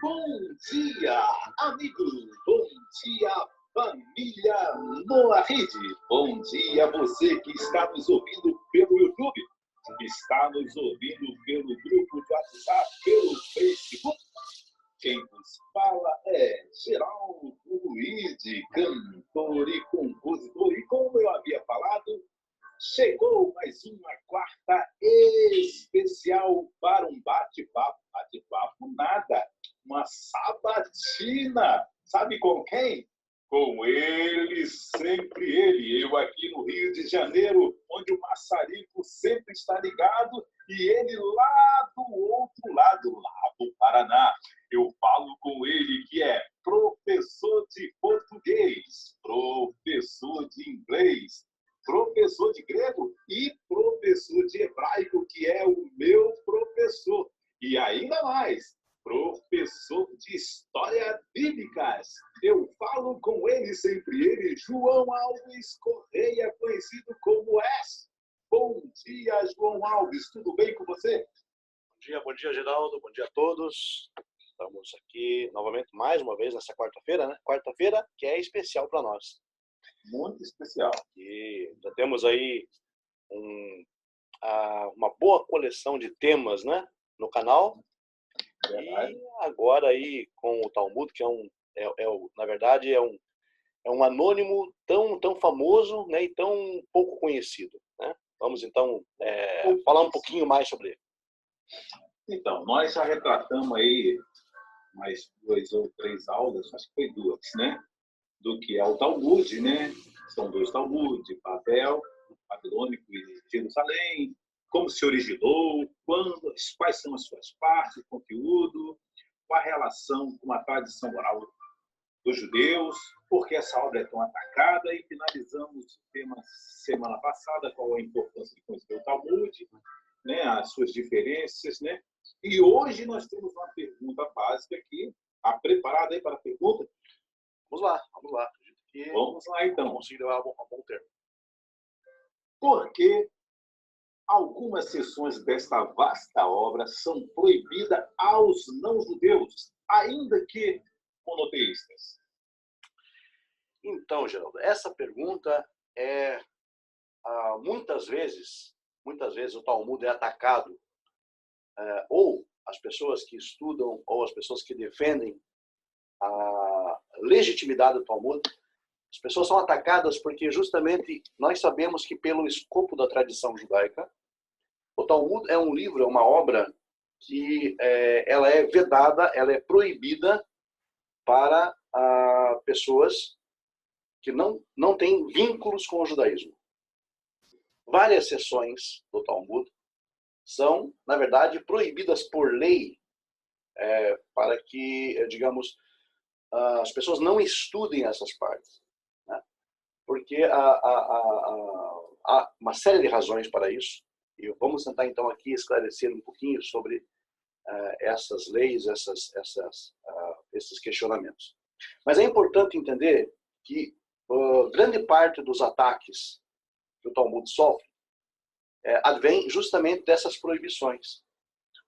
Bom dia, amigo. Bom dia, família Noa Rede. Bom dia, você que está nos ouvindo pelo YouTube, está nos ouvindo pelo grupo de WhatsApp, pelo Facebook. Quem nos fala é Geraldo Luiz, cantor e compositor. E como eu havia falado, chegou mais uma quarta especial para um bate-papo. Bate-papo nada, uma sabatina. Sabe com quem? Com ele, sempre ele. Eu aqui no Rio de Janeiro, onde o maçarico sempre está ligado, e ele lá do outro lado, lá do Paraná. Eu falo com ele, que é professor de português, professor de inglês, professor de grego e professor de hebraico, que é o meu professor. E ainda mais, professor de História Bíblicas. Eu falo com ele, sempre ele, João Alves Correia, conhecido como S. Bom dia, João Alves. Tudo bem com você? Bom dia, Geraldo. Bom dia a todos. Estamos aqui novamente, mais uma vez, nessa quarta-feira, né? Quarta-feira que é especial para nós. Muito especial. E já temos aí uma boa coleção de temas, né, no canal. Verdade. E agora aí com o Talmud, que na verdade é um anônimo tão famoso, né, e tão pouco conhecido, né? Vamos então falar um pouquinho mais sobre ele. Então, nós já retratamos aí mais 2 ou 3 aulas, acho que foi 2, né? Do que é o Talmud, né? São 2 Talmud, Babel, Babilônico e Jerusalém, como se originou, quais são as suas partes, o conteúdo, qual a relação com a tradição oral dos judeus, por que essa obra é tão atacada, e finalizamos o tema semana passada, qual a importância de conhecer o Talmud, né? As suas diferenças, né? E hoje nós temos uma pergunta básica aqui. Está preparado aí para a pergunta? Vamos lá. Vamos lá, então. Consigo levar a bom termo. Por que algumas seções desta vasta obra são proibidas aos não-judeus, ainda que monoteístas? Então, Geraldo, essa pergunta muitas vezes o Talmud é atacado, ou as pessoas que estudam, ou as pessoas que defendem a legitimidade do Talmud, as pessoas são atacadas porque justamente nós sabemos que pelo escopo da tradição judaica, o Talmud é um livro, é uma obra que ela é vedada, ela é proibida para pessoas que não têm vínculos com o judaísmo. Várias seções do Talmud são, na verdade, proibidas por lei para que, digamos, as pessoas não estudem essas partes, né? Porque há uma série de razões para isso, e vamos tentar então aqui esclarecer um pouquinho sobre essas leis, esses questionamentos. Mas é importante entender que grande parte dos ataques que o Talmud sofre advém justamente dessas proibições.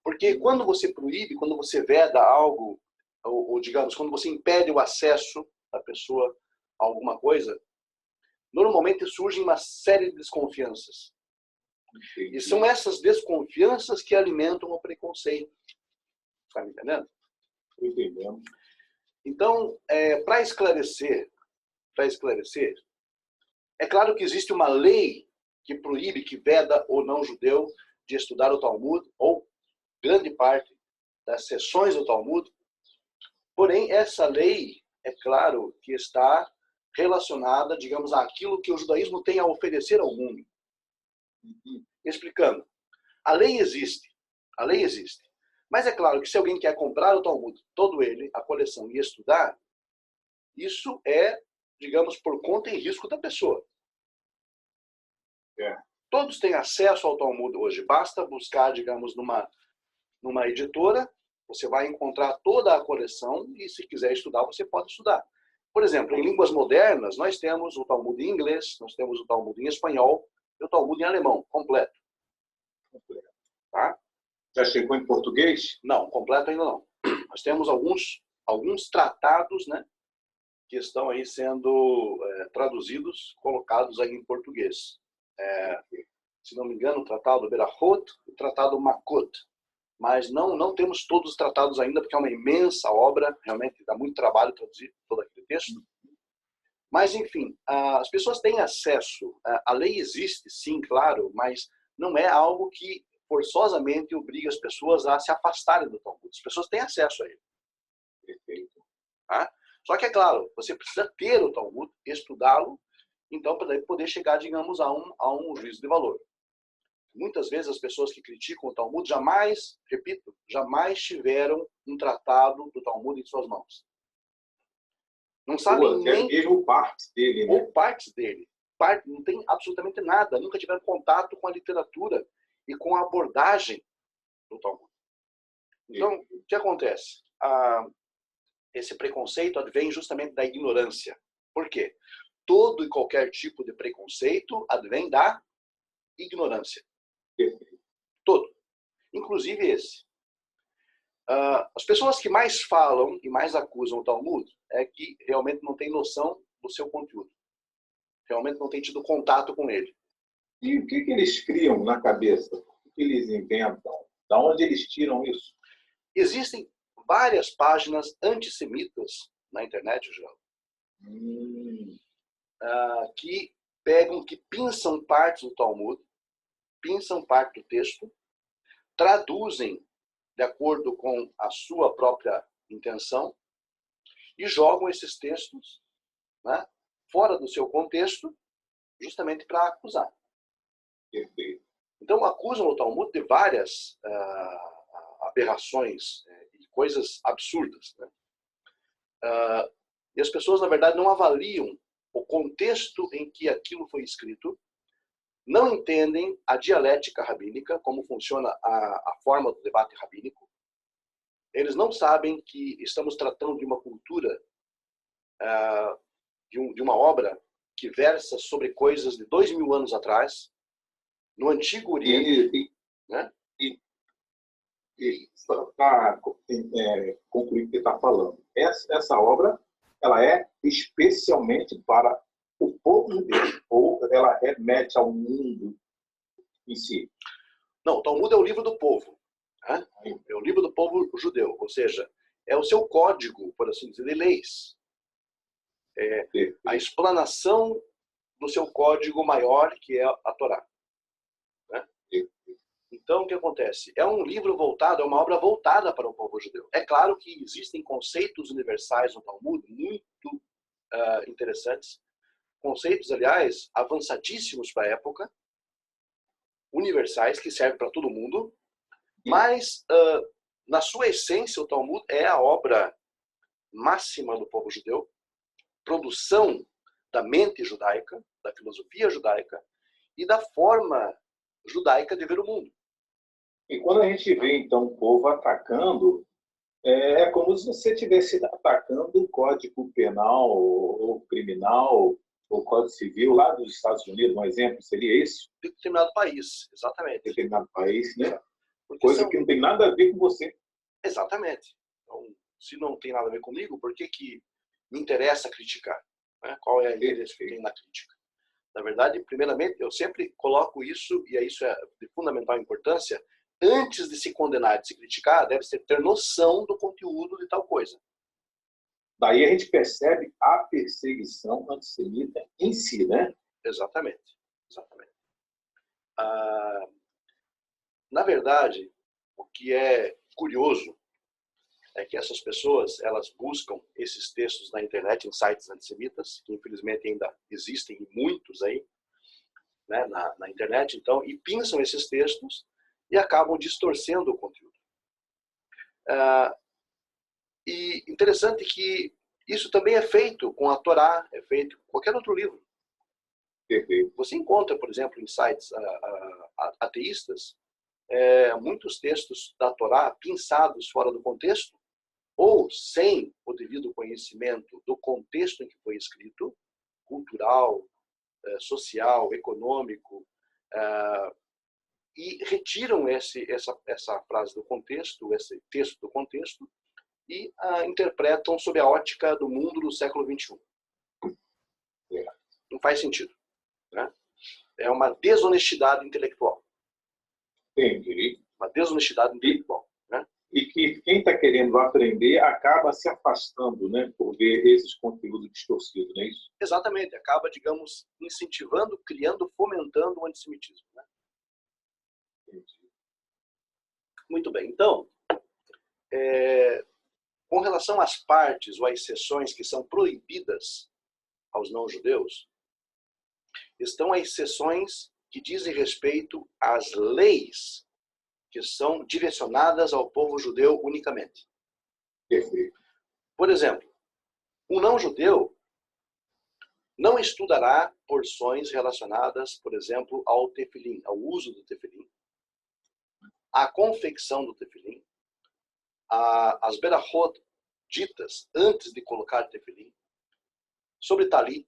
Porque quando você proíbe, quando você veda algo, ou digamos, quando você impede o acesso da pessoa a alguma coisa, normalmente surgem uma série de desconfianças. E são essas desconfianças que alimentam o preconceito. Está me entendendo? Estou entendendo. Então, para esclarecer, é claro que existe uma lei que proíbe, que veda o não-judeu de estudar o Talmud, ou grande parte das seções do Talmud. Porém, essa lei, é claro que está relacionada, digamos, àquilo que o judaísmo tem a oferecer ao mundo. Explicando. A lei existe. Mas é claro que se alguém quer comprar o Talmud, todo ele, a coleção, e estudar, isso é, digamos, por conta e risco da pessoa. Todos têm acesso ao Talmud hoje. Basta buscar, digamos, numa editora, você vai encontrar toda a coleção e, se quiser estudar, você pode estudar. Por exemplo, em línguas modernas, nós temos o Talmud em inglês, nós temos o Talmud em espanhol e o Talmud em alemão, completo. Tá? Já chegou em português? Não, completo ainda não. Nós temos alguns tratados, né, que estão aí sendo traduzidos, colocados aí em português. Se não me engano, o Tratado Berahot, o Tratado Makot. Mas não temos todos os tratados ainda, porque é uma imensa obra, realmente dá muito trabalho traduzir todo aquele texto. Mas, enfim, as pessoas têm acesso, a lei existe, sim, claro, mas não é algo que forçosamente obriga as pessoas a se afastarem do Talmud. As pessoas têm acesso a ele. Perfeito. Tá? Só que, é claro, você precisa ter o Talmud, estudá-lo, então, para poder chegar, digamos, a um juízo de valor. Muitas vezes as pessoas que criticam o Talmud jamais, repito, jamais tiveram um tratado do Talmud em suas mãos. Não sabem nem... mesmo partes dele, né? Ou partes dele. Não tem absolutamente nada. Nunca tiveram contato com a literatura e com a abordagem do Talmud. Então, o que acontece? Esse preconceito advém justamente da ignorância. Por quê? Todo e qualquer tipo de preconceito advém da ignorância. Todo. Inclusive esse. As pessoas que mais falam e mais acusam o Talmud é que realmente não tem noção do seu conteúdo. Realmente não tem tido contato com ele. E o que eles criam na cabeça? O que eles inventam? Da onde eles tiram isso? Existem várias páginas antissemitas na internet, Geraldo, que pegam, que pinçam partes do Talmud, pinçam parte do texto, traduzem de acordo com a sua própria intenção e jogam esses textos, né, fora do seu contexto, justamente para acusar. Perfeito. Então, acusam o Talmud de várias aberrações e coisas absurdas, né? E as pessoas, na verdade, não avaliam o contexto em que aquilo foi escrito, não entendem a dialética rabínica, como funciona a forma do debate rabínico. Eles não sabem que estamos tratando de uma cultura, de uma obra que versa sobre coisas de 2000 anos atrás, no Antigo Oriente. Né? E só para concluir o que você está falando, essa obra ela é especialmente para o povo judeu, ou ela remete ao mundo em si? Não, o Talmud é o livro do povo. Né? É o livro do povo judeu, ou seja, é o seu código, por assim dizer, de leis. É a explanação do seu código maior, que é a Torá. Né? Então, o que acontece? É um livro voltado, é uma obra voltada para o povo judeu. É claro que existem conceitos universais no Talmud muito interessantes, conceitos, aliás, avançadíssimos para a época, universais, que servem para todo mundo, mas, na sua essência, o Talmud é a obra máxima do povo judeu, produção da mente judaica, da filosofia judaica e da forma judaica de ver o mundo. E quando a gente vê, então, o povo atacando, é como se você estivesse atacando o Código Penal ou Criminal ou Código Civil lá dos Estados Unidos, um exemplo, seria isso? De determinado país, exatamente. De determinado país, né? Porque coisa que não tem nada a ver com você. Exatamente. Então, se não tem nada a ver comigo, por que me interessa criticar? Né? Qual é o interesse que tem na crítica? Na verdade, primeiramente, eu sempre coloco isso, e isso é de fundamental importância, antes de se condenar, de se criticar, deve-se ter noção do conteúdo de tal coisa. Daí a gente percebe a perseguição antissemita em si, né? Exatamente. Exatamente. Na verdade, o que é curioso é que essas pessoas, elas buscam esses textos na internet, em sites antissemitas, que infelizmente ainda existem muitos aí, né, na internet, então, e pinçam esses textos e acabam distorcendo o conteúdo. E interessante que isso também é feito com a Torá, é feito com qualquer outro livro. Você encontra, por exemplo, em sites ateístas, muitos textos da Torá pinçados fora do contexto, ou sem o devido conhecimento do contexto em que foi escrito, cultural, social, econômico, e retiram essa frase do contexto, esse texto do contexto, e interpretam sob a ótica do mundo do século XXI. Não faz sentido, né? É uma desonestidade intelectual. Entendi. Uma desonestidade intelectual, né? E que quem está querendo aprender acaba se afastando, né, por ver esses conteúdos distorcidos, não é isso? Exatamente. Acaba, digamos, incentivando, criando, fomentando o antissemitismo, né? Entendi. Muito bem. Então, com relação às partes ou às seções que são proibidas aos não-judeus, estão as seções que dizem respeito às leis que são direcionadas ao povo judeu unicamente. Perfeito. Por exemplo, um não-judeu não estudará porções relacionadas, por exemplo, ao tefilim, ao uso do tefilim, à confecção do tefilim, as berachot ditas antes de colocar tefilim, sobre talit,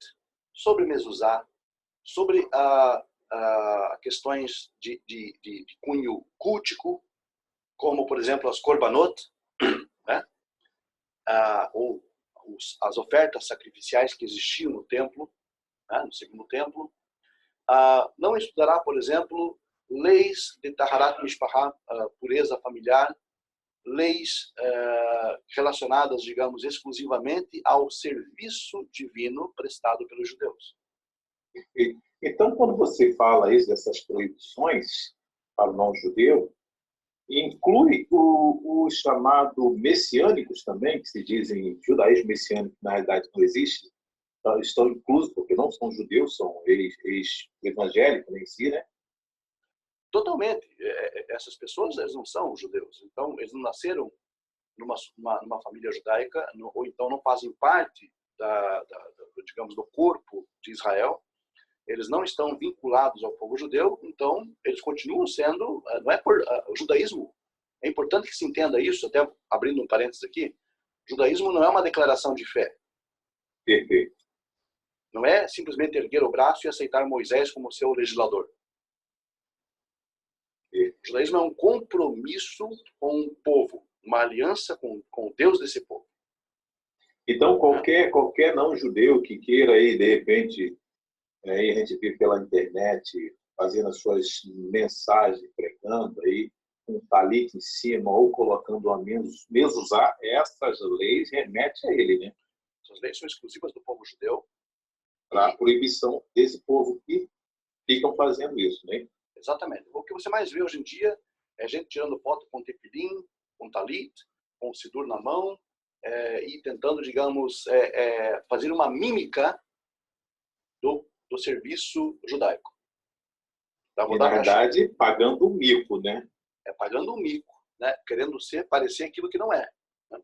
sobre mezuzá, sobre questões de cunho cultico, como, por exemplo, as korbanot, né? Ou as ofertas sacrificiais que existiam no templo, né? No segundo templo. Não estudará, por exemplo, leis de Taharat Mishpachá, pureza familiar, leis relacionadas, digamos, exclusivamente ao serviço divino prestado pelos judeus. Então, quando você fala isso, dessas proibições para o não-judeu, inclui os chamados messiânicos também, que se dizem judaísmo messiânico, que na realidade não existe, então, estão inclusos, porque não são judeus, são ex-evangélicos em si, né? Totalmente. Essas pessoas, eles não são judeus. Então, eles não nasceram numa família judaica, ou então não fazem parte digamos, do corpo de Israel. Eles não estão vinculados ao povo judeu, então eles continuam sendo, não é por o judaísmo. É importante que se entenda isso, até abrindo um parênteses aqui. O judaísmo não é uma declaração de fé. Perfeito. Não é simplesmente erguer o braço e aceitar Moisés como seu legislador. O judaísmo é um compromisso com o povo, uma aliança com o Deus desse povo. Então, qualquer não-judeu que queira aí, de repente, aí a gente vê pela internet, fazendo as suas mensagens, pregando aí, com um talit em cima, ou colocando a mezuzá, essas leis remetem a ele, né? Essas leis são exclusivas do povo judeu. Para a proibição desse povo que ficam fazendo isso, né? Exatamente. O que você mais vê hoje em dia é gente tirando foto com tefilim, com talit, com o sidur na mão, e tentando, digamos, fazer uma mímica do serviço judaico. E, na verdade, pagando o mico, né? Pagando o mico, né? Querendo parecer aquilo que não é. Né?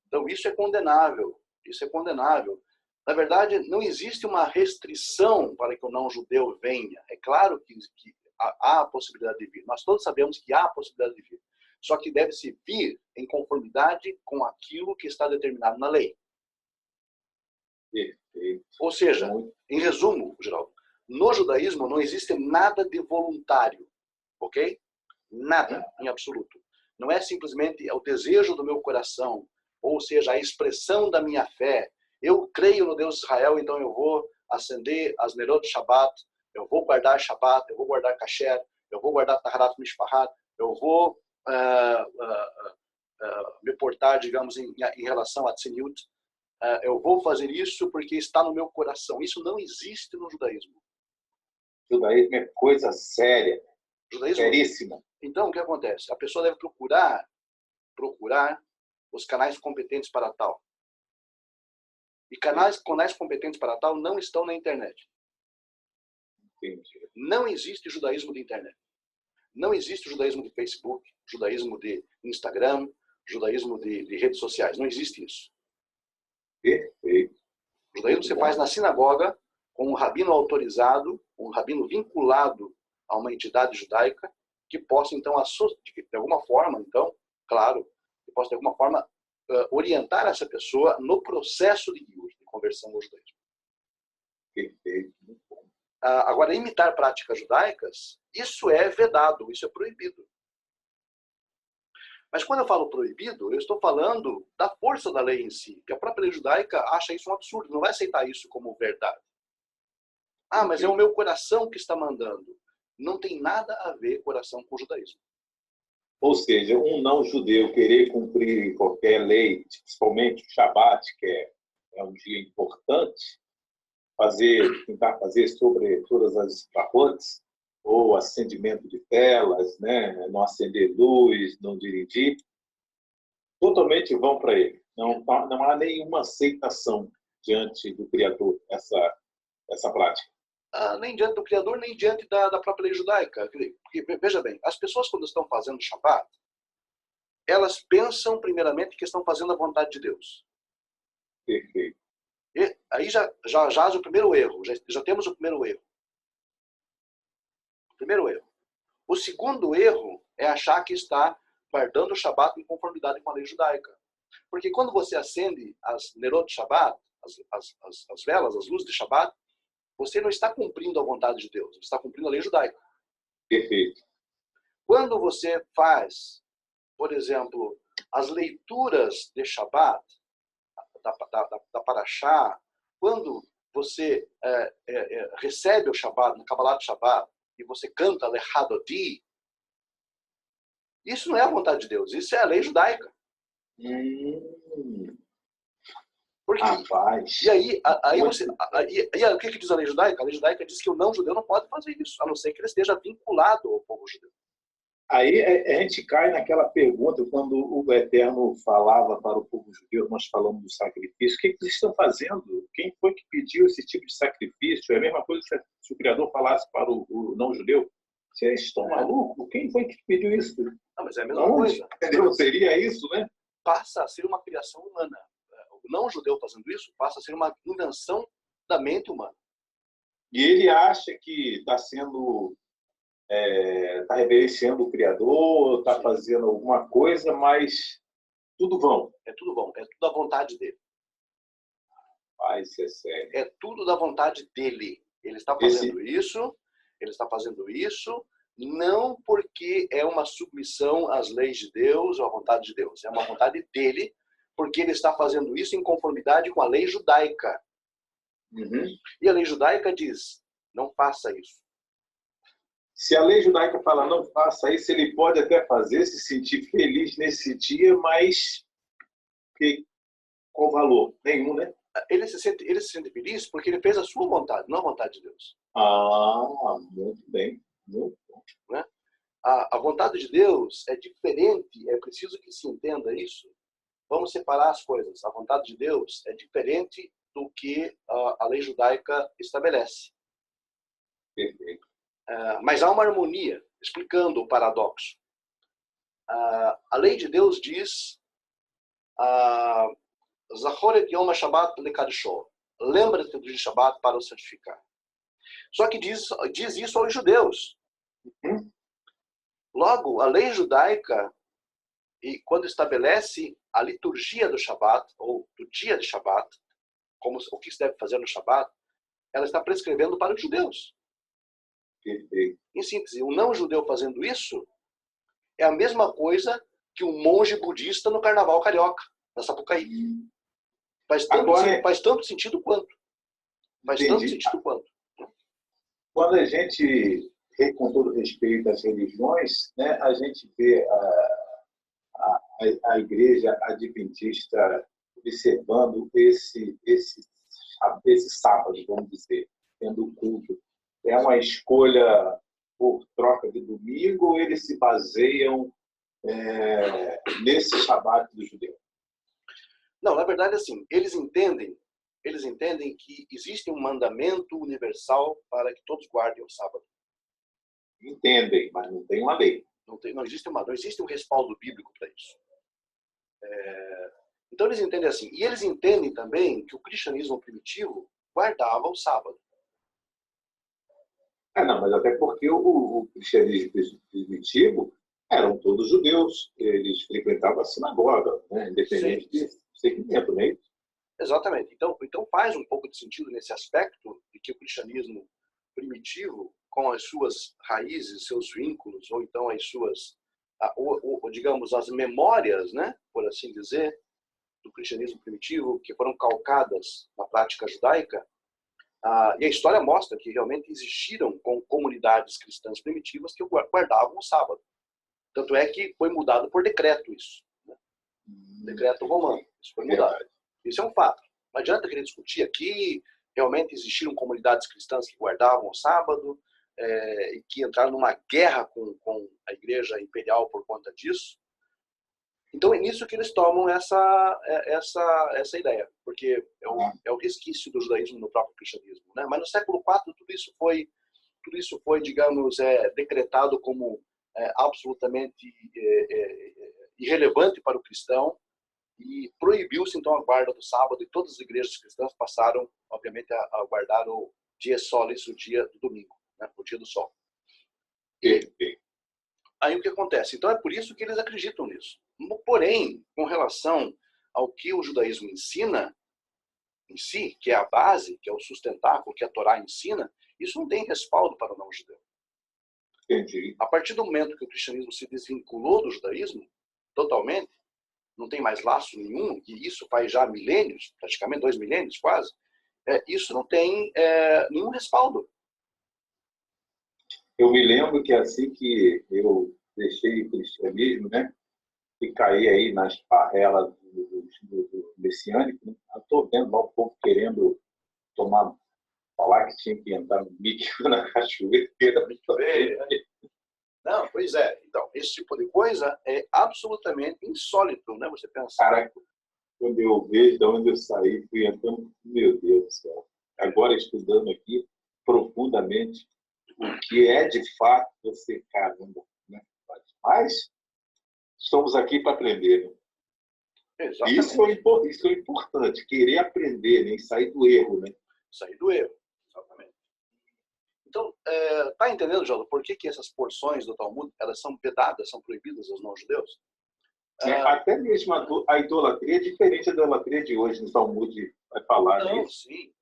Então, isso é condenável. Isso é condenável. Na verdade, não existe uma restrição para que o não-judeu venha. É claro que há a possibilidade de vir. Nós todos sabemos que há a possibilidade de vir. Só que deve-se vir em conformidade com aquilo que está determinado na lei. Perfeito. Ou seja, em resumo, Geraldo, no judaísmo não existe nada de voluntário, ok? Nada, em absoluto. Não é simplesmente o desejo do meu coração, ou seja, a expressão da minha fé. Eu creio no Deus de Israel, então eu vou acender as Nerot Shabbat, eu vou guardar Shabbat, eu vou guardar Kasher, eu vou guardar Taharat Mishpahat, eu vou me portar, digamos, em relação a Tzeniut. Eu vou fazer isso porque está no meu coração. Isso não existe no judaísmo. O judaísmo é coisa séria, judaísmo, seríssima. Então, o que acontece? A pessoa deve procurar os canais competentes para tal. E canais competentes para tal não estão na internet. Entendi. Não existe judaísmo de internet. Não existe judaísmo de Facebook, judaísmo de Instagram, judaísmo de redes sociais. Não existe isso. Perfeito. O judaísmo você faz na sinagoga, com um rabino autorizado, um rabino vinculado a uma entidade judaica, que possa, então, de alguma forma, então, claro, que possa, de alguma forma, orientar essa pessoa no processo de conversão ao judaísmo. Perfeito. Muito bom. Agora, imitar práticas judaicas, isso é vedado, isso é proibido. Mas quando eu falo proibido, eu estou falando da força da lei em si, que a própria lei judaica acha isso um absurdo, não vai aceitar isso como verdade. Ah, mas é o meu coração que está mandando. Não tem nada a ver coração com o judaísmo. Ou seja, um não-judeu querer cumprir qualquer lei, principalmente o Shabat, que é um dia importante, tentar fazer sobre todas as brachot, ou acendimento de velas, né? Não acender luz, não dirigir, totalmente vão para ele. Não há nenhuma aceitação diante do Criador essa prática. Nem diante do Criador, nem diante da própria lei judaica. Porque, veja bem, as pessoas quando estão fazendo Shabat, elas pensam primeiramente que estão fazendo a vontade de Deus. Perfeito. E aí já jaz o primeiro erro, já temos o primeiro erro. O segundo erro é achar que está guardando o Shabat em conformidade com a lei judaica. Porque quando você acende as Nerot Shabat, as velas, as luzes de Shabat, você não está cumprindo a vontade de Deus, você está cumprindo a lei judaica. Perfeito. Quando você faz, por exemplo, as leituras de Shabat, da Parashá, quando você recebe o Shabat, no Kabbalat Shabat, e você canta Lechadodi, isso não é a vontade de Deus, isso é a lei judaica. Porque, rapaz. E aí o que diz a lei judaica? A lei judaica diz que o não-judeu não pode fazer isso, a não ser que ele esteja vinculado ao povo judeu. Aí a gente cai naquela pergunta, quando o Eterno falava para o povo judeu, nós falamos do sacrifício, o que eles estão fazendo? Quem foi que pediu esse tipo de sacrifício? É a mesma coisa se o Criador falasse para o não-judeu. Vocês estão malucos? Quem foi que pediu isso? Não, mas é a mesma coisa. Entendeu? Seria isso, né? Passa a ser uma criação humana. O não-judeu fazendo isso passa a ser uma invenção da mente humana. E ele acha que está sendo... está reverenciando o Criador, está fazendo alguma coisa, mas tudo vão. É tudo bom, é tudo da vontade dele. Isso é sério. É tudo da vontade dele. Ele está fazendo isso, não porque é uma submissão às leis de Deus ou à vontade de Deus. É uma vontade dele, porque ele está fazendo isso em conformidade com a lei judaica. E a lei judaica diz, não faça isso. Se a lei judaica fala não faça isso, ele pode até fazer, se sentir feliz nesse dia, mas qual valor? Nenhum, né? Ele se sente feliz porque ele fez a sua vontade, não a vontade de Deus. Muito bem. Muito bom. Né? A vontade de Deus é diferente, é preciso que se entenda isso. Vamos separar as coisas. A vontade de Deus é diferente do que a lei judaica estabelece. Perfeito. Mas há uma harmonia, explicando o paradoxo. A lei de Deus diz Zachoret Yom HaShabbat lekadisho. Lembra-te do dia de Shabbat para o santificar. Só que diz isso aos judeus. Logo, a lei judaica, e quando estabelece a liturgia do Shabbat, ou do dia de Shabbat, como o que se deve fazer no Shabbat, ela está prescrevendo para os judeus. Perfeito. Em síntese, um não-judeu fazendo isso é a mesma coisa que um monge budista no carnaval carioca, na Sapucaí. Faz tanto sentido quanto. Quando a gente, com todo respeito às religiões, né, a gente vê a igreja adventista observando esse sábado, vamos dizer, tendo culto. É uma escolha por troca de domingo ou eles se baseiam nesse Shabat do judeu? Não, na verdade, assim, eles entendem que existe um mandamento universal para que todos guardem o sábado. Entendem, mas não tem uma lei. Não existe um respaldo bíblico para isso. Então eles entendem assim. E eles entendem também que o cristianismo primitivo guardava o sábado. Não, mas até porque o cristianismo primitivo eram todos judeus. Eles frequentavam a sinagoga, né? Independente de segmento, né? Exatamente. Então faz um pouco de sentido nesse aspecto de que o cristianismo primitivo, com as suas raízes, seus vínculos, ou então as suas digamos, as memórias, né, por assim dizer, do cristianismo primitivo, que foram calcadas na prática judaica, e a história mostra que realmente existiram comunidades cristãs primitivas que guardavam o sábado. Tanto é que foi mudado por decreto isso. Né? Decreto romano. Isso foi mudado. Isso é um fato. Não adianta querer discutir aqui. Realmente existiram comunidades cristãs que guardavam o sábado e que entraram numa guerra com a igreja imperial por conta disso. Então é nisso que eles tomam essa ideia, porque é o resquício do judaísmo no próprio cristianismo. Né? Mas no século IV tudo isso foi, digamos, decretado como absolutamente irrelevante para o cristão, e proibiu-se então a guarda do sábado, e todas as igrejas cristãs passaram, obviamente, a guardar o dia solis, o dia do domingo, né? O dia do sol. E aí o que acontece? Então é por isso que eles acreditam nisso. Porém, com relação ao que o judaísmo ensina em si, que é a base, que é o sustentáculo, que a Torá ensina, isso não tem respaldo para o não-judeu. Entendi. A partir do momento que o cristianismo se desvinculou do judaísmo, totalmente, não tem mais laço nenhum, e isso faz já milênios, praticamente 2 milênios quase, isso não tem nenhum respaldo. Eu me lembro que assim que eu deixei o cristianismo, né, e caí aí nas parrelas do messiânico, né, eu estou vendo lá o povo querendo falar que tinha que entrar no mítico na cachoeira. Não, pois é. Então, esse tipo de coisa é absolutamente insólito, né? Você pensar. Cara, quando eu vejo de onde eu saí, fui entrando, meu Deus do céu. Agora estudando aqui profundamente o que é de fato você, caramba, né? Mas estamos aqui para aprender. Né? Isso é importante, querer aprender, né? Sair do erro, né? Sair do erro, exatamente. Então, tá entendendo, Jota, por que essas porções do Talmud, elas são vedadas, são proibidas aos não-judeus? Até mesmo a idolatria é diferente da idolatria de hoje, no Talmud vai falar. Não, nisso. Sim,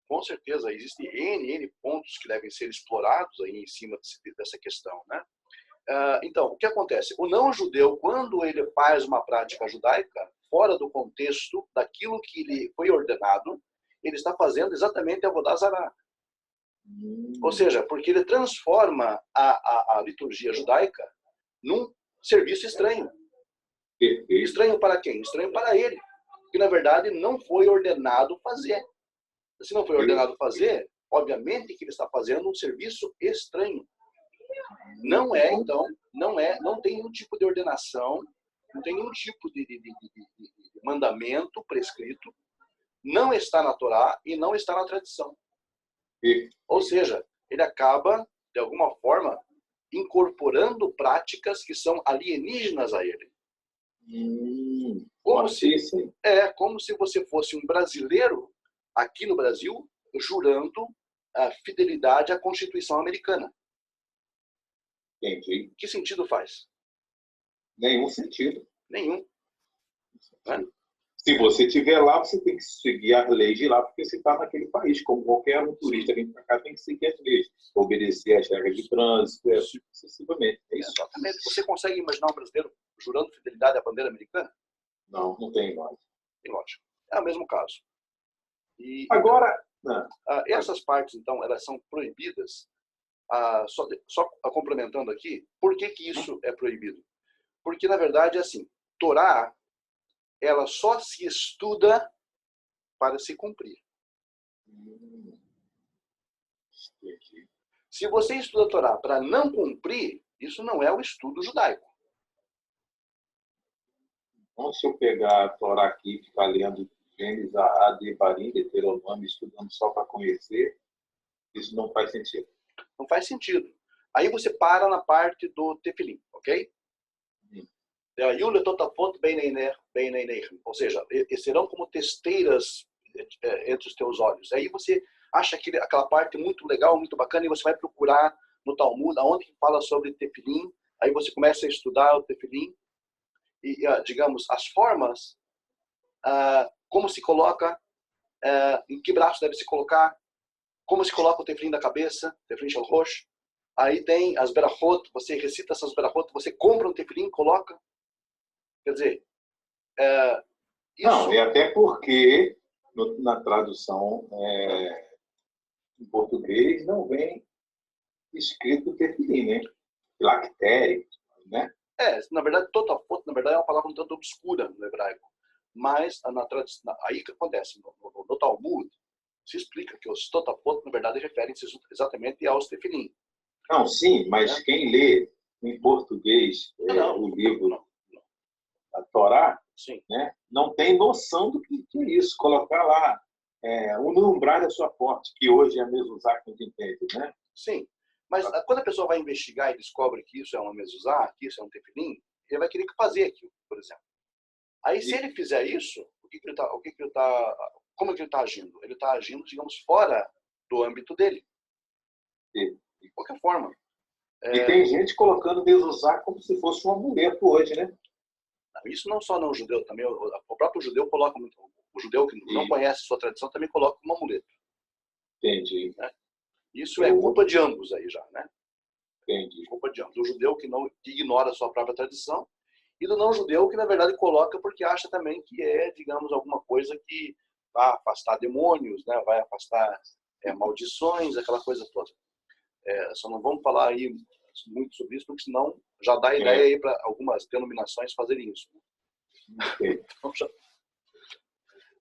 com certeza. Existem N pontos que devem ser explorados aí em cima dessa questão, né? Então, o que acontece? O não-judeu, quando ele faz uma prática judaica, fora do contexto daquilo que lhe foi ordenado, ele está fazendo exatamente a Avodah Zarah. Ou seja, porque ele transforma a liturgia judaica num serviço estranho. Estranho para quem? Estranho para ele. Que, na verdade, não foi ordenado fazer. Se não foi ordenado fazer, obviamente que ele está fazendo um serviço estranho. Não tem nenhum tipo de ordenação, não tem nenhum tipo de mandamento prescrito, não está na Torá e não está na tradição. Ou seja, ele acaba, de alguma forma, incorporando práticas que são alienígenas a ele. Como se você fosse um brasileiro aqui no Brasil jurando a fidelidade à Constituição americana. Entendi. Que sentido faz? Nenhum sentido. Nenhum. Né? Se você estiver lá, você tem que seguir as leis de lá, porque você está naquele país. Como qualquer um turista vem para cá, tem que seguir as leis. Obedecer às regras de trânsito, sucessivamente. É isso. Exatamente. Você consegue imaginar um brasileiro jurando fidelidade à bandeira americana? Não tem lógica. Tem lógica. É o mesmo caso. E, agora, essas partes, então, elas são proibidas. Só complementando aqui, por que isso é proibido? Porque, na verdade, é assim, Torá, ela só se estuda para se cumprir. Se você estuda a Torá para não cumprir, isso não é o estudo judaico. Então, se eu pegar a Torá aqui e ficar lendo Gênesis, Devarim, Deuteronômio, estudando só para conhecer, isso não faz sentido. Não faz sentido. Aí você para na parte do tefilim, ok? Ou seja, serão como testeiras entre os teus olhos. Aí você acha aquela parte muito legal, muito bacana, e você vai procurar no Talmud, aonde fala sobre tefilim. Aí você começa a estudar o tefilim. E, digamos, as formas, como se coloca, em que braço deve se colocar, como se coloca o tefilim da cabeça, tefilim shel rosh, Aí tem as berachot, você recita essas berachot, você compra um tefilim, coloca. Quer dizer, isso... Não, e até porque na tradução em português não vem escrito tefilim, né? Lactério, né? Na verdade, totafot, na verdade, é uma palavra um tanto obscura no hebraico. Mas na tradução, aí que acontece, no Talmud, se explica que os totafot, na verdade, referem-se exatamente aos tefilim. Não, sim, mas quem lê em português o livro da Torá, sim, né, não tem noção do que é isso. Colocar lá o umbral da sua porta, que hoje é a mezuzá que a gente entende, né? Sim, mas quando a pessoa vai investigar e descobre que isso é uma mezuzá, que isso é um tefilim, ele vai querer fazer aquilo, por exemplo. Aí, se ele fizer isso, como é que ele está agindo? Ele está agindo, digamos, fora do âmbito dele. Sim. De qualquer forma. E tem gente colocando mezuzá como se fosse um amuleto hoje, né? Isso não só no judeu, também o próprio judeu coloca muito. O judeu que não conhece sua tradição também coloca como amuleto. Entendi. Né? Isso é culpa de ambos aí já, né? Entendi. Culpa de ambos. Do judeu que ignora a sua própria tradição e do não judeu que, na verdade, coloca porque acha também que é, digamos, alguma coisa que vai afastar demônios, né? Vai afastar maldições, aquela coisa toda. Só não vamos falar aí muito sobre isso, porque senão já dá ideia aí para algumas denominações fazerem isso. Então,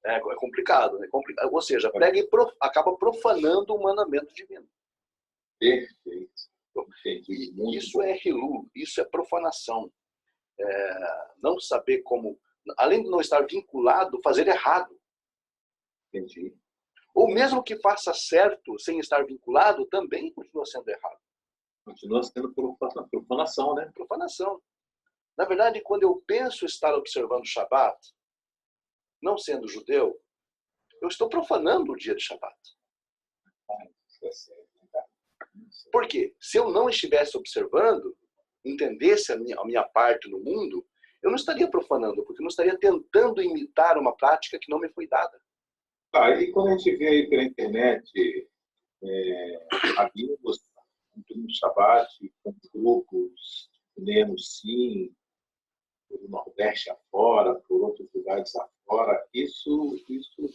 é complicado, né? Ou seja, pega e acaba profanando o mandamento divino. Perfeito. E isso é hilu, isso é profanação. Não saber como, além de não estar vinculado, fazer errado. Entendi. Ou mesmo que faça certo sem estar vinculado, também continua sendo errado. Continua sendo profanação, né? Profanação. Na verdade, quando eu penso estar observando o Shabat, não sendo judeu, eu estou profanando o dia de Shabat. Por quê? Se eu não estivesse observando, entendesse a minha parte no mundo, eu não estaria profanando, porque eu não estaria tentando imitar uma prática que não me foi dada. E quando a gente vê aí pela internet amigos no Shabat, com grupos, lemos sim, por Nordeste afora, por outros lugares afora, isso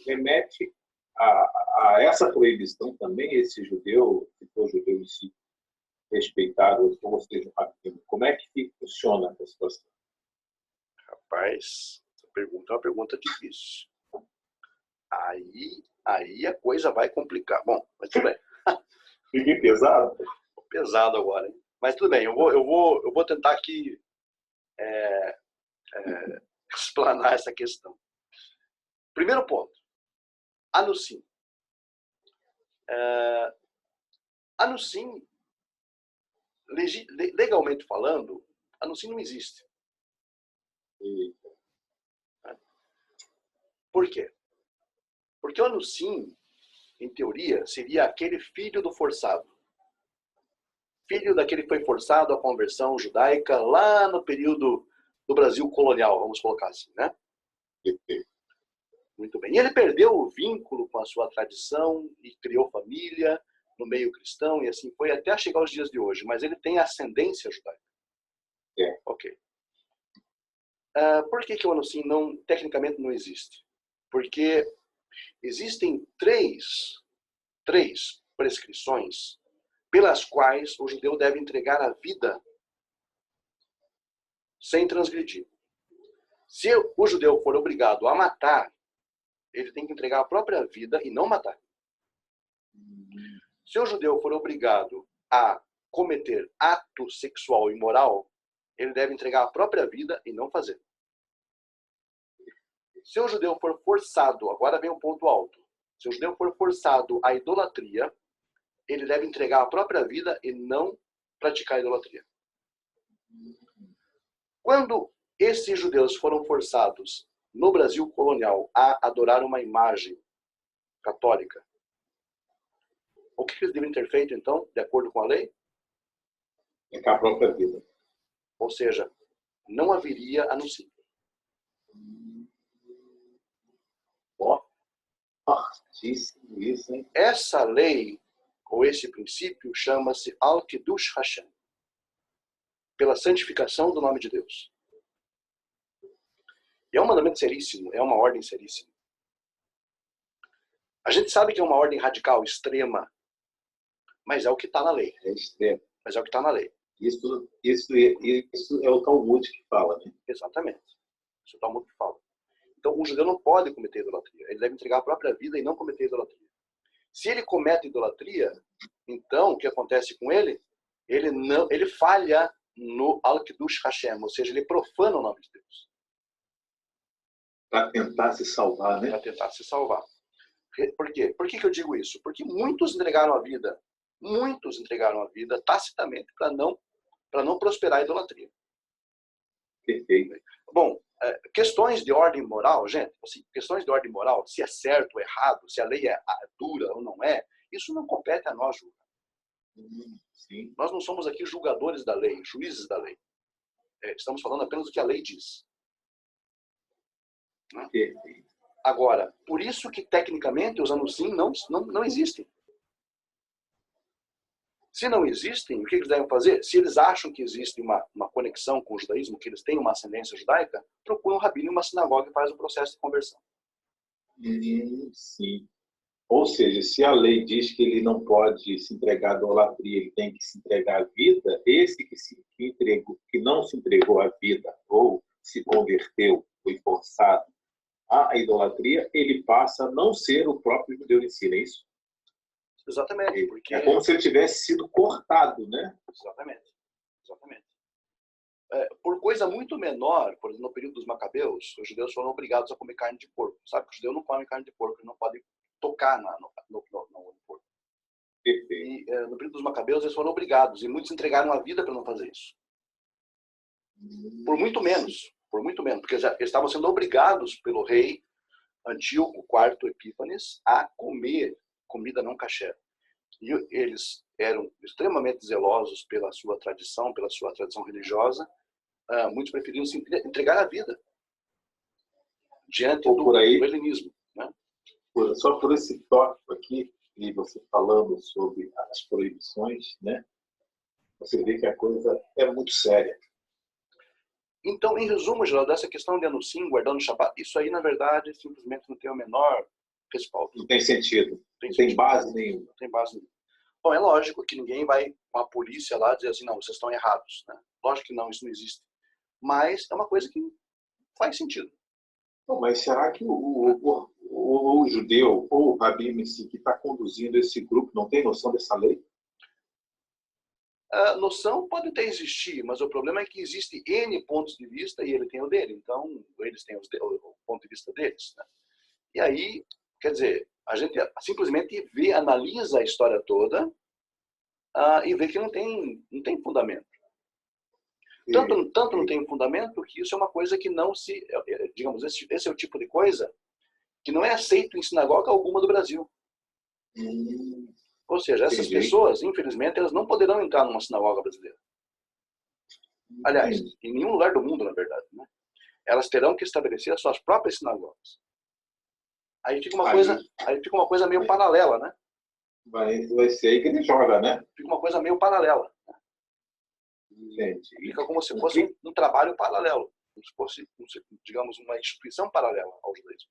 remete a essa proibição também, esse judeu, se for judeu em si, respeitado, ou seja, um rabino. Como é que funciona essa situação? Rapaz, essa pergunta é uma pergunta difícil. Aí a coisa vai complicar. Bom, mas tudo bem. Fiquei pesado? Pesado agora, hein? Mas tudo bem, eu vou tentar aqui explanar essa questão. Primeiro ponto. Anusim. Anusim, legalmente falando, anusim não existe. Por quê? Porque o anusim, em teoria, seria aquele filho do forçado. Filho daquele que foi forçado à conversão judaica lá no período do Brasil colonial, vamos colocar assim, né? Muito bem. E ele perdeu o vínculo com a sua tradição e criou família no meio cristão e assim foi até chegar aos dias de hoje. Mas ele tem ascendência judaica. Ok. Por que o anusim tecnicamente não existe? Porque existem três prescrições pelas quais o judeu deve entregar a vida sem transgredir. Se o judeu for obrigado a matar, ele tem que entregar a própria vida e não matar. Se o judeu for obrigado a cometer ato sexual imoral, ele deve entregar a própria vida e não fazer. Se o judeu for forçado, agora vem um ponto alto, se o judeu for forçado à idolatria, ele deve entregar a própria vida e não praticar a idolatria. Quando esses judeus foram forçados no Brasil colonial a adorar uma imagem católica, o que eles devem ter feito, então, de acordo com a lei? Entregar a própria vida. Ou seja, não haveria anúncio. Fortíssimo isso, hein? Essa lei ou esse princípio, chama-se Al-Kiddush Hashem, pela santificação do nome de Deus. E é um mandamento seríssimo, é uma ordem seríssima. A gente sabe que é uma ordem radical, extrema, mas é o que está na lei. É extremo. Mas é o que está na lei. Isso é o Talmud que fala, né? Exatamente. Isso é o Talmud que fala. Então, um judeu não pode cometer idolatria. Ele deve entregar a própria vida e não cometer idolatria. Se ele comete idolatria, então, o que acontece com ele? Ele falha no Al-Kiddush Hashem, ou seja, ele profana o nome de Deus. Para tentar se salvar, né? Para tentar se salvar. Por quê? Por que eu digo isso? Porque muitos entregaram a vida tacitamente para não prosperar a idolatria. Perfeito. Bom, questões de ordem moral, gente, assim, questões de ordem moral, se é certo ou errado, se a lei é dura ou não é, isso não compete a nós julgar. Sim. Nós não somos aqui julgadores da lei, juízes da lei. Estamos falando apenas do que a lei diz. Perfeito. Agora, por isso que tecnicamente os anusim não existem. Se não existem, o que eles devem fazer? Se eles acham que existe uma conexão com o judaísmo, que eles têm uma ascendência judaica, procuram um rabino em uma sinagoga e faz o processo de conversão. Sim. Ou seja, se a lei diz que ele não pode se entregar à idolatria, ele tem que se entregar à vida, esse que não se entregou à vida ou se converteu, foi forçado à idolatria, ele passa a não ser o próprio judeu em si, não é isso? Exatamente. Porque... É como se ele tivesse sido cortado, né? Exatamente. Por coisa muito menor, por exemplo, no período dos Macabeus, os judeus foram obrigados a comer carne de porco. Sabe que o judeu não come carne de porco, ele não pode tocar no porco. E no período dos Macabeus eles foram obrigados, e muitos entregaram a vida para não fazer isso. Por muito menos, porque eles estavam sendo obrigados pelo rei Antíoco IV Epífanes a comer comida não kasher. E eles eram extremamente zelosos pela sua tradição religiosa. Muitos preferiam se entregar a vida diante do helenismo. Né? Só por esse tópico aqui, e você falando sobre as proibições, né? Você vê que a coisa é muito séria. Então, em resumo, Geraldo, dessa questão de anusim, guardando o Shabbat, isso aí, na verdade, simplesmente não tem o menor respaldo. Não tem sentido. Não tem base nenhuma. Não tem base nenhuma. Bom, é lógico que ninguém vai com a polícia lá dizer assim, não, vocês estão errados. Né? Lógico que não, isso não existe. Mas é uma coisa que faz sentido. Não, mas será que o judeu ou o rabino em si que está conduzindo esse grupo não tem noção dessa lei? A noção pode até existir, mas o problema é que existe N pontos de vista e ele tem o dele. Então, eles têm o ponto de vista deles. Né? E aí, quer dizer, a gente simplesmente analisa a história toda e vê que não tem fundamento. Tanto não tem fundamento que isso é uma coisa que não se... Digamos, esse é o tipo de coisa que não é aceito em sinagoga alguma do Brasil. Ou seja, essas pessoas, infelizmente, elas não poderão entrar numa sinagoga brasileira. Aliás, em nenhum lugar do mundo, na verdade. Né? Elas terão que estabelecer as suas próprias sinagogas. Aí fica uma coisa meio paralela, né? Vai ser aí que ele joga, né? Fica uma coisa meio paralela. Gente, fica como se fosse um trabalho paralelo. Como se fosse, digamos, uma instituição paralela ao judaísmo.